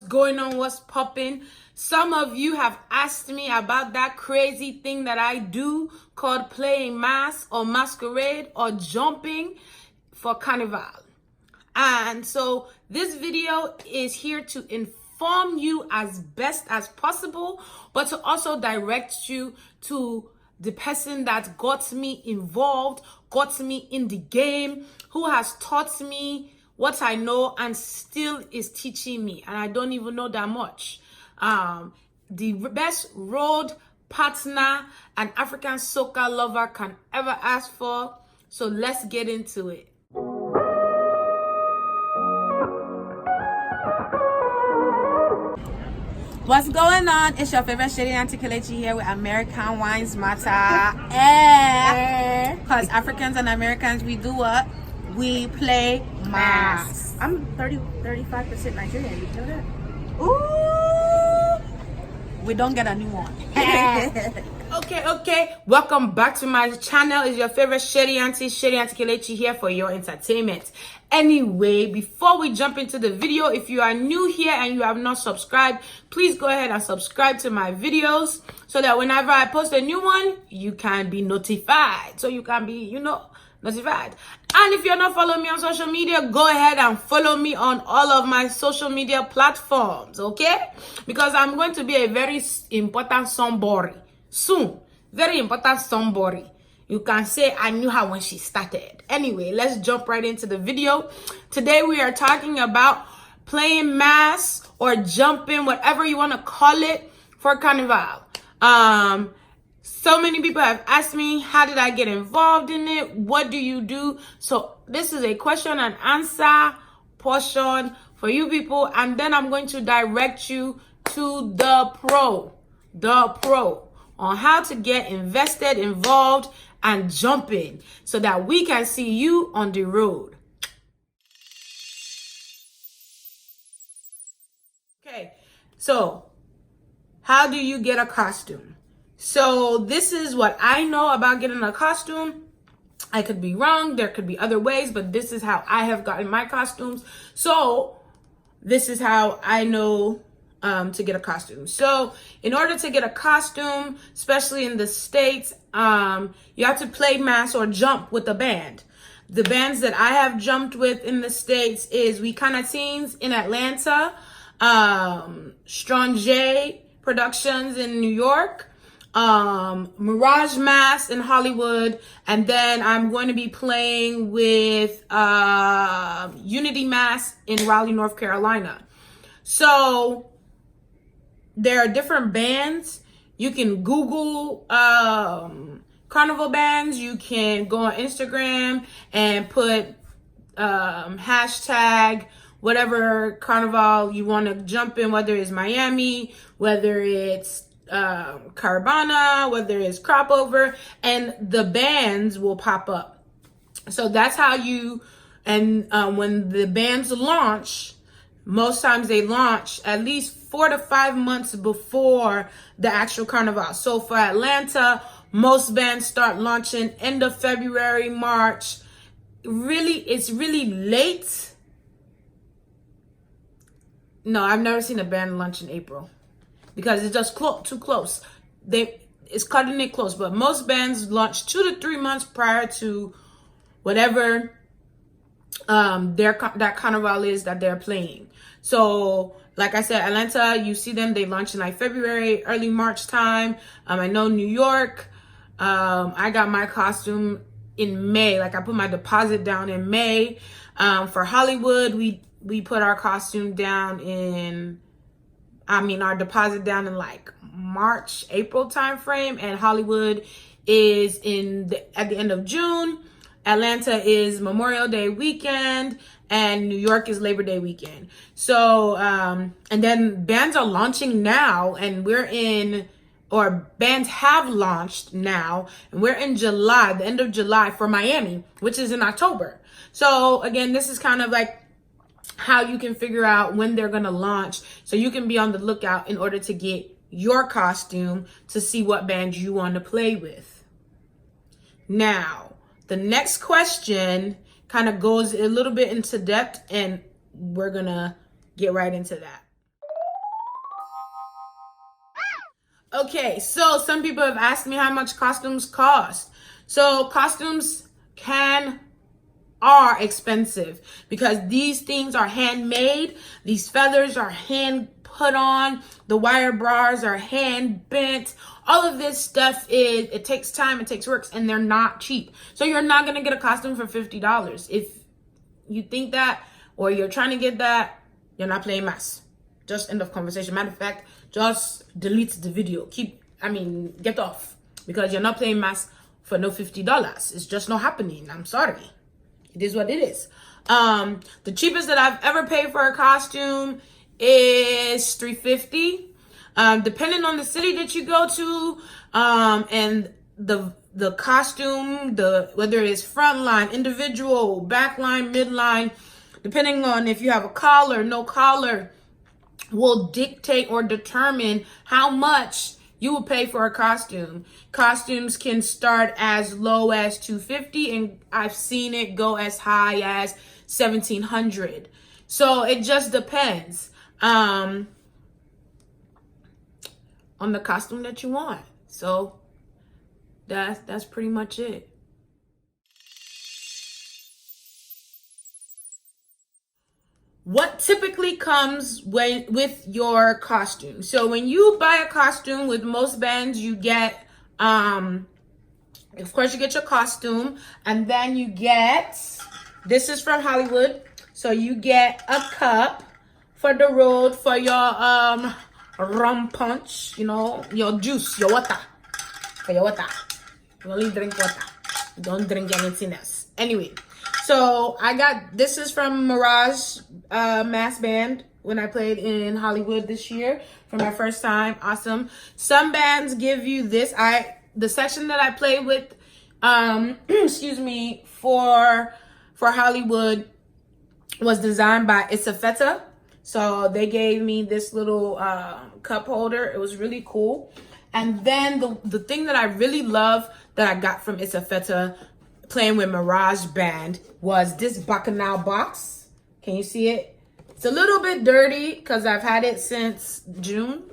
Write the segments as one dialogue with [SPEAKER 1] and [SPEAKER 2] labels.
[SPEAKER 1] Going on, what's popping? Some of you have asked me about that crazy thing that I do called playing mask or masquerade or jumping for Carnival. And so this video is here to inform you as best as possible, but to also direct you to the person that got me involved, got me in the game, who has taught me what I know and still is teaching me, and I don't even know that much. The best road partner an African soca lover can ever ask for. So let's get into it.
[SPEAKER 2] What's going on? It's your favorite shady Auntie Kelechi here with American Wines Matter. Because Africans and Americans, we do what? We play mass.
[SPEAKER 3] I'm 35% Nigerian. You know that?
[SPEAKER 2] Ooh! We don't get a new one.
[SPEAKER 1] Okay. Welcome back to my channel. It's your favorite shady Auntie Kelechi here for your entertainment. Anyway, before we jump into the video, if you are new here and you have not subscribed, please go ahead and subscribe to my videos so that whenever I post a new one, you can be notified. So you can be, notified. And if you're not following me on social media, go ahead and follow me on all of my social media platforms, okay? Because I'm going to be a very important somebody soon. Very important somebody. You can say I knew her when she started. Anyway, let's jump right into the video. Today we are talking about playing mass or jumping, whatever you want to call it, for Carnival. So many people have asked me, how did I get involved in it? What do you do? So this is a question and answer portion for you people. And then I'm going to direct you to the pro on how to get invested, involved, and jumping so that we can see you on the road. Okay, so how do you get a costume? So this is what I know about getting a costume. I could be wrong. There could be other ways, but this is how I have gotten my costumes. So this is how I know to get a costume. So in order to get a costume, especially in the States, you have to play mass or jump with a band. The bands that I have jumped with in the States is We Kinda Teens in Atlanta, Strong J Productions in New York, Mirage Mass in Hollywood, and then I'm going to be playing with Unity Mass in Raleigh, North Carolina. So there are different bands. You can Google Carnival bands. You can go on Instagram and put hashtag whatever Carnival you want to jump in, whether it's Miami, whether it's Caravana, whether it's Crop Over, and the bands will pop up. So that's how you, and when the bands launch, most times they launch at least 4 to 5 months before the actual Carnival. So for Atlanta, most bands start launching end of February, March. It's really late. No, I've never seen a band launch in April because it's just too close. It's cutting it close, but most bands launch 2 to 3 months prior to whatever that Carnival is that they're playing. So like I said, Atlanta, you see them, they launch in like February, early March time. I know New York, I got my costume in May. Like I put my deposit down in May. For Hollywood, we put our costume down our deposit down in like March, April timeframe, and Hollywood is at the end of June. Atlanta is Memorial Day weekend, and New York is Labor Day weekend. So, and then bands are launching now, and bands have launched now, and we're in July, the end of July for Miami, which is in October. So again, this is kind of like how you can figure out when they're going to launch, so you can be on the lookout in order to get your costume to see what band you want to play with. Now, the next question kind of goes a little bit into depth, and we're going to get right into that. Okay, so some people have asked me how much costumes cost. So costumes are expensive because these things are handmade. These feathers are hand put on. The wire bars are hand bent. All of this stuff it takes time, it takes work, and they're not cheap. So you're not gonna get a costume for $50. If you think that or you're trying to get that, you're not playing mass. Just end of conversation. Matter of fact, just delete the video. Get off, because you're not playing mass for no $50. It's just not happening. I'm sorry. It is what it is. The cheapest that I've ever paid for a costume is $350. Depending on the city that you go to, and the costume, whether it's front line, individual, back line, midline, depending on if you have a collar, no collar, will dictate or determine how much you will pay for a costume. Costumes can start as low as $250, and I've seen it go as high as $1,700. So it just depends on the costume that you want. So that's pretty much it. What typically comes with your costume? So when you buy a costume with most bands, you get, of course, you get your costume, and then you get, this is from Hollywood, so you get a cup for the road for your rum punch, your juice, your water, for your water. You only drink water. Don't drink anything else. Anyway. So this is from Mirage Mass Band when I played in Hollywood this year for my first time. Awesome. Some bands give you this. The section that I played with, excuse me, for Hollywood was designed by Isafeta. So they gave me this little cup holder. It was really cool. And then the thing that I really love that I got from Isafeta playing with Mirage Band was this Bacchanal box. Can you see it? It's a little bit dirty because I've had it since June,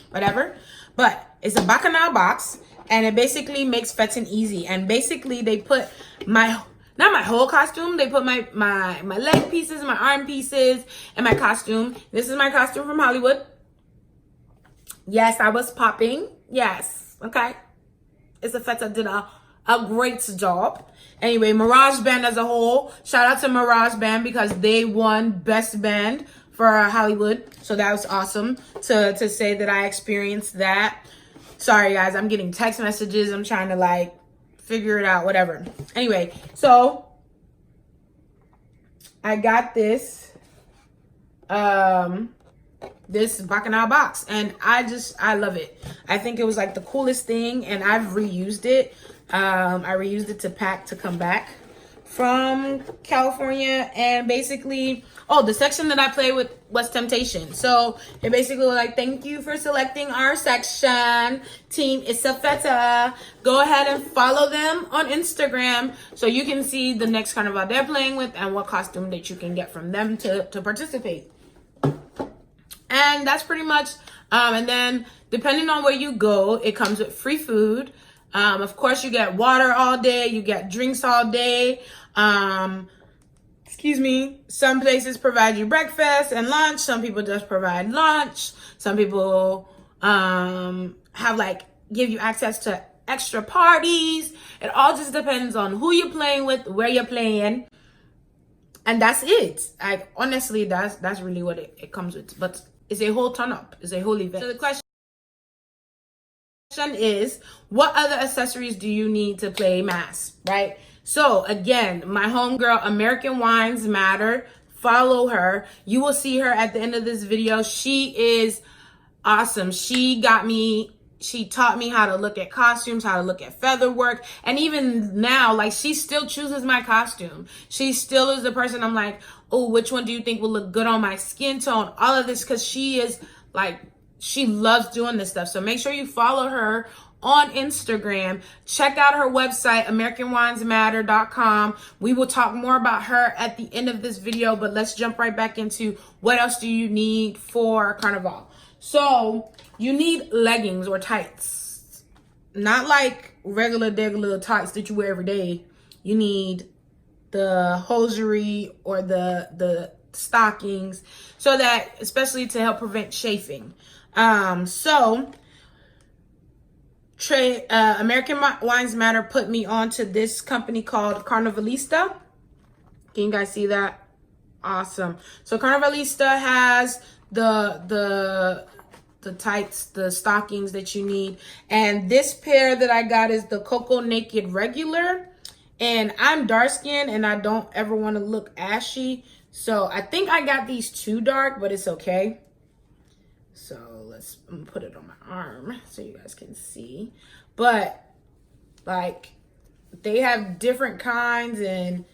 [SPEAKER 1] whatever. But it's a Bacchanal box, and it basically makes fetting easy. And basically they put not my whole costume, they put my leg pieces, my arm pieces, and my costume. This is my costume from Hollywood. Yes, I was popping. Yes, okay. Isafeta did a great job. Anyway, Mirage Band as a whole, shout out to Mirage Band because they won Best Band for Hollywood. So that was awesome to say that I experienced that. Sorry guys, I'm getting text messages. I'm trying to figure it out, whatever. Anyway, so I got this this Bacchanal box, and I love it. I think it was the coolest thing, and I've reused it. I reused it to pack to come back from California, and basically, the section that I played with was Temptation. So it basically was thank you for selecting our section, Team Isafeta. Go ahead and follow them on Instagram so you can see the next carnival they're playing with and what costume that you can get from them to participate. And that's pretty much, and then depending on where you go, it comes with free food. Of course, you get water all day. You get drinks all day. Excuse me. Some places provide you breakfast and lunch. Some people just provide lunch. Some people give you access to extra parties. It all just depends on who you're playing with, where you're playing. And that's it. Honestly, that's really what it comes with. But it's a whole turn up. It's a whole event. So the question is, what other accessories do you need to play mass, right? So again, my homegirl, American Wines Matter, follow her. You will see her at the end of this video. She is awesome. She taught me how to look at costumes, how to look at feather work. And even now, she still chooses my costume. She still is the person I'm oh, which one do you think will look good on my skin tone? All of this, because she is she loves doing this stuff. So make sure you follow her on Instagram. Check out her website, AmericanWinesMatter.com. We will talk more about her at the end of this video, but let's jump right back into what else do you need for Carnival. So you need leggings or tights, not like regular tights that you wear every day. You need the hosiery or the stockings, so that, especially to help prevent chafing. So American Wines Matter put me onto this company called Carnivalista. Can you guys see that? Awesome. So Carnivalista has the tights, the stockings that you need. And this pair that I got is the Cocoa Naked Regular. And I'm dark skinned and I don't ever want to look ashy. So I think I got these too dark, but it's okay. So I'm gonna put it on my arm so you guys can see. But like, they have different kinds, and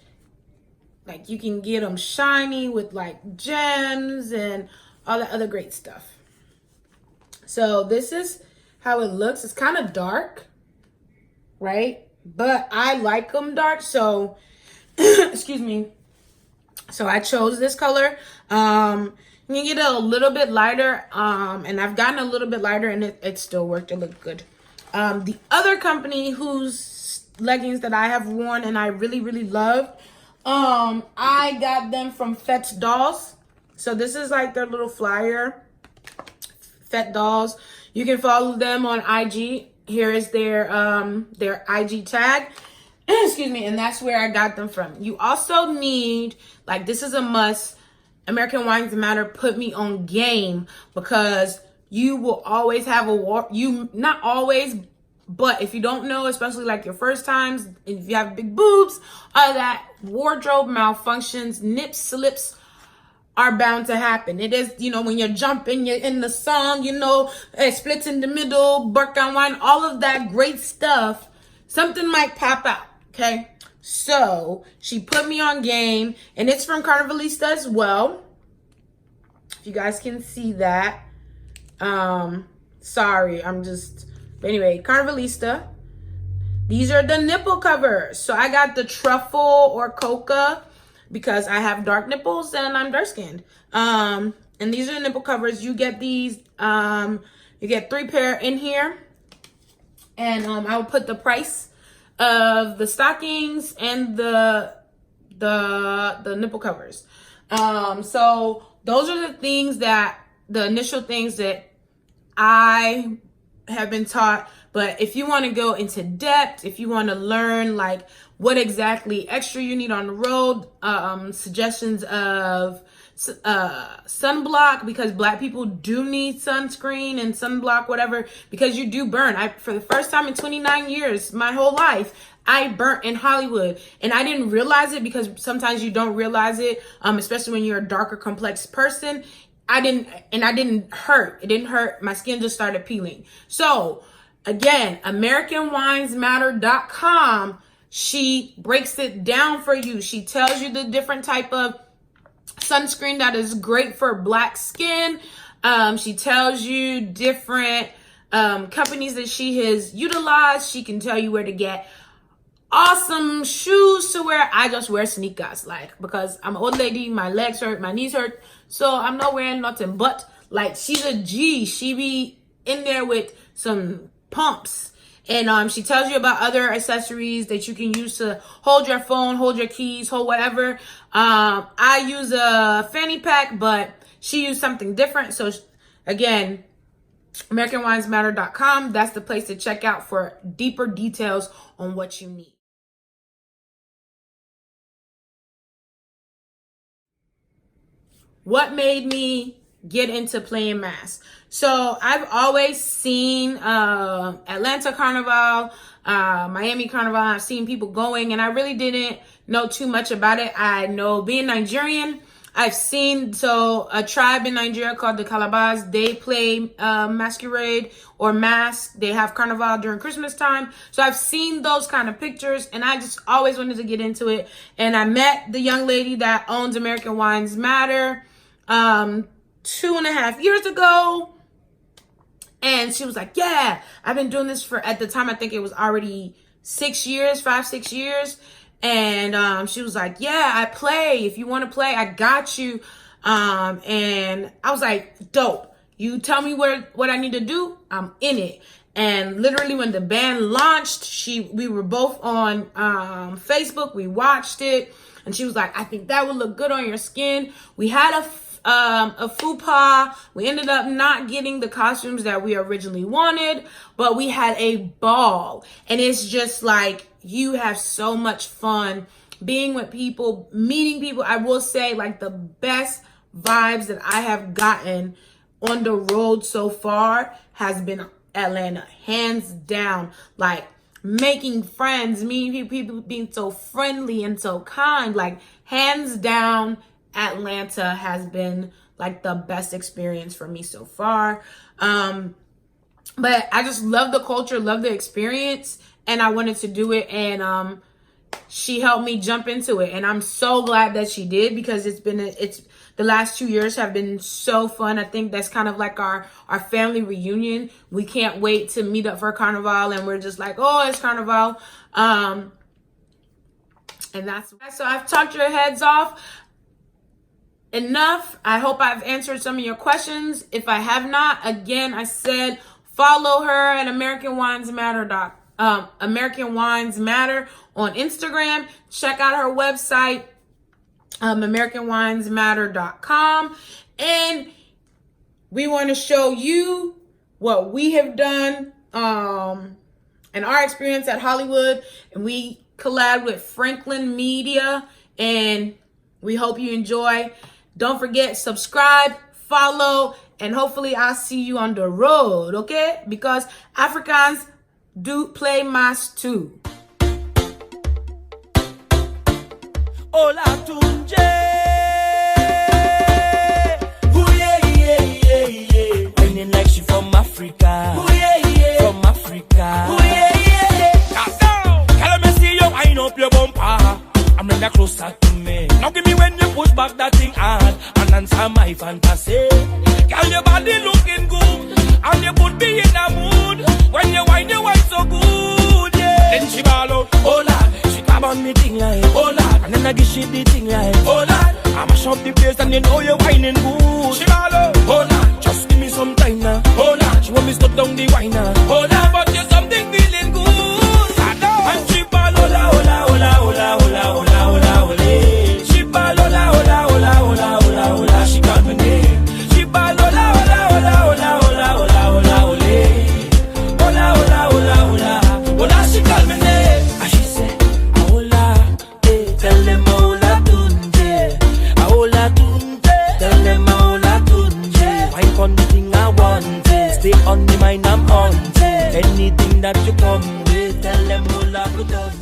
[SPEAKER 1] like you can get them shiny with like gems and all that other great stuff. So this is how it looks. It's kind of dark, right? But I like them dark, so excuse me. So I chose this color. You can get it a little bit lighter, and I've gotten a little bit lighter, and it still worked. It looked good. The other company whose leggings that I have worn and I really, really loved, I got them from Fetch Dolls. So this is like their little flyer, Fet Dolls. You can follow them on IG. Here is their IG tag. Excuse me, and that's where I got them from. You also need, like, this is a must. American Wines Matter put me on game, because you will always have not always, but if you don't know, especially like your first times, if you have big boobs, all that wardrobe malfunctions, nips, slips are bound to happen. It is, when you're jumping, you're in the song, splits in the middle, bark on wine, all of that great stuff, something might pop out, okay? So she put me on game, and it's from Carnivalista as well. If you guys can see that. Sorry, but anyway, Carnivalista. These are the nipple covers. So I got the truffle or coca because I have dark nipples and I'm dark skinned. And these are the nipple covers. You get these, you get 3 pair in here. And I will put the price of the stockings and the nipple covers. So those are the initial things that I have been taught. But if you want to go into depth, if you want to learn like what exactly extra you need on the road, suggestions of sunblock, because Black people do need sunscreen and sunblock, whatever, because you do burn. For the first time in 29 years, my whole life, I burnt in Hollywood, and I didn't realize it, because sometimes you don't realize it, especially when you're a darker complex person. I didn't hurt. It didn't hurt. My skin just started peeling. So again, AmericanWinesMatter.com, she breaks it down for you. She tells you the different type of sunscreen that is great for Black skin. She tells you different companies that she has utilized. She can tell you where to get awesome shoes to wear. I just wear sneakers, because I'm an old lady, my legs hurt, my knees hurt, so I'm not wearing nothing but, she's a G. She be in there with some pumps, and she tells you about other accessories that you can use to hold your phone, hold your keys, hold whatever. I use a fanny pack, but she used something different. So again, AmericanWinesMatter.com, that's the place to check out for deeper details on what you need. What made me get into playing masks? So I've always seen Atlanta Carnival, Miami Carnival. I've seen people going, and I really didn't know too much about it. I know, being Nigerian, I've seen a tribe in Nigeria called the Calabas. They play masquerade or mask. They have Carnival during Christmas time. So I've seen those kind of pictures, and I just always wanted to get into it. And I met the young lady that owns American Wines Matter 2.5 years ago. And she was like, yeah, I've been doing this for, at the time, I think it was already 6 years, 5-6 years. And she was like, yeah, I play. If you want to play, I got you. And I was like, dope. You tell me what I need to do, I'm in it. And literally when the band launched, we were both on Facebook. We watched it, and she was like, I think that would look good on your skin. We had a faux pas. We ended up not getting the costumes that we originally wanted, but we had a ball. And it's just like, you have so much fun being with people, meeting people. I will say, like, the best vibes that I have gotten on the road so far has been Atlanta, hands down. Like, making friends, meeting people, being so friendly and so kind. Like, hands down, Atlanta has been like the best experience for me so far. But I just love the culture, love the experience, and I wanted to do it. And she helped me jump into it, and I'm so glad that she did, because the last 2 years have been so fun. I think that's kind of like our family reunion. We can't wait to meet up for Carnival, and we're just like, oh, it's Carnival. And that's so I've talked your heads off enough. I hope I've answered some of your questions. If I have not, again, I said follow her at American Wines Matter on Instagram. Check out her website, AmericanWinesMatter.com. And we want to show you what we have done and our experience at Hollywood. And we collab with Franklin Media, and we hope you enjoy. Don't forget, subscribe, follow, and hopefully I'll see you on the road, okay? Because Africans do play mass too.
[SPEAKER 4] Hola Tunje, ooh yeah yeah yeah yeah, whining like she from Africa, ooh yeah yeah, from Africa, ooh yeah yeah. Calm down, girl, me see you wind up your bumper. I'm bring that closer to me. Now give me when you push back that thing hard and answer my fantasy. Girl, your body looking good, and you could be in a mood when you wine so good, yeah. Then she ball out, oh Lord, she grab on me thing like, oh Lord, and then I give she the thing like, oh Lord, I mash up the place and you know you're whining good. She ball out, oh Lord, just give me some time now, oh Lord, she want me stop down the wine now, oh Lord, but you something feeling good, I know. And she ball, hola, hola, hola, hola, hola, hola, hola, hola. She ball, hola, hola, hola, hola, hola, hola, she call me name. She ball, hola, hola, hola, hola, hola, hola, hola, hola. Hola, hola, hola, hola, hola, she call me name. And she say, hola, tell them hola tunje, hola tunje, tell them hola tunje. Wipe on the thing I want, stay on the mind I'm on. Anything that you come with, tell them hola tunje.